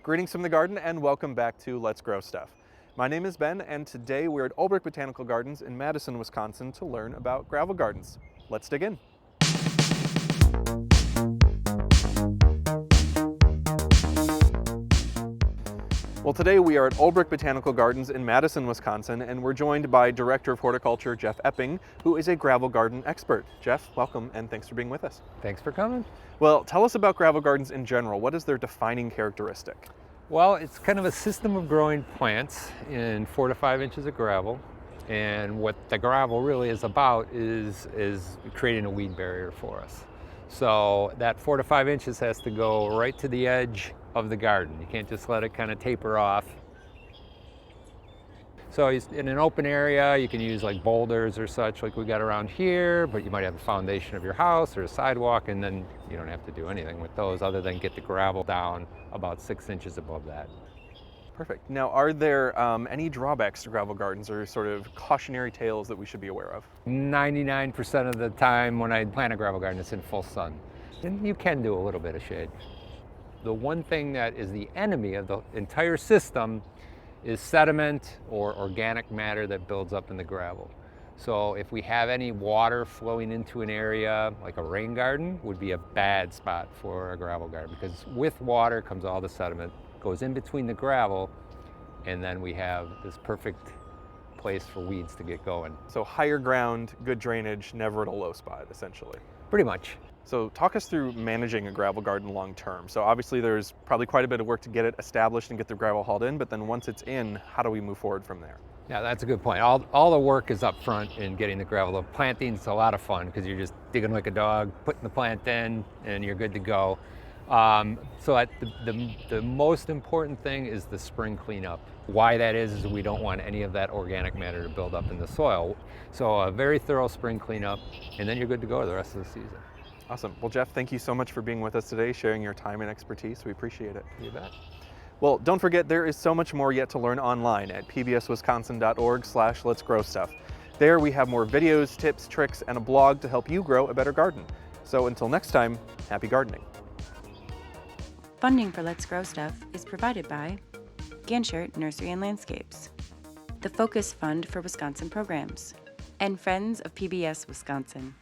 Greetings from the garden and welcome back to Let's Grow Stuff. My name is Ben and today we're at Olbrich Botanical Gardens in Madison, Wisconsin to learn about gravel gardens. Let's dig in. Well, today we are at Olbrich Botanical Gardens in Madison, Wisconsin, and we're joined by Director of Horticulture Jeff Epping, who is a gravel garden expert. Jeff, welcome and thanks for being with us. Thanks for coming. Well, tell us about gravel gardens in general. What is their defining characteristic? Well, it's kind of a system of growing plants in 4 to 5 inches of gravel. And what the gravel really is about is creating a weed barrier for us. So that 4 to 5 inches has to go right to the edge of the garden. You can't just let it kind of taper off. So in an open area, you can use like boulders or such like we got around here, but you might have the foundation of your house or a sidewalk, and then you don't have to do anything with those other than get the gravel down about 6 inches above that. Perfect. Now, are there any drawbacks to gravel gardens or sort of cautionary tales that we should be aware of? 99% of the time when I plant a gravel garden, it's in full sun. And you can do a little bit of shade. The one thing that is the enemy of the entire system is sediment or organic matter that builds up in the gravel. So if we have any water flowing into an area, like a rain garden would be a bad spot for a gravel garden, because with water comes all the sediment, goes in between the gravel, and then we have this perfect place for weeds to get going. So higher ground, good drainage, never at a low spot, essentially. Pretty much. So talk us through managing a gravel garden long term. So obviously there's probably quite a bit of work to get it established and get the gravel hauled in, but then once it's in, how do we move forward from there? Yeah, that's a good point. All the work is up front in getting the gravel. The planting's a lot of fun because you're just digging like a dog, putting the plant in, and you're good to go. The most important thing is the spring cleanup. Why that is we don't want any of that organic matter to build up in the soil. So a very thorough spring cleanup, and then you're good to go the rest of the season. Awesome. Well, Jeff, thank you so much for being with us today, sharing your time and expertise. We appreciate it. You bet. Well, don't forget there is so much more yet to learn online at pbswisconsin.org/letsgrowstuff. There we have more videos, tips, tricks, and a blog to help you grow a better garden. So until next time, happy gardening. Funding for Let's Grow Stuff is provided by Ganshert Nursery and Landscapes, the Focus Fund for Wisconsin Programs, and Friends of PBS Wisconsin.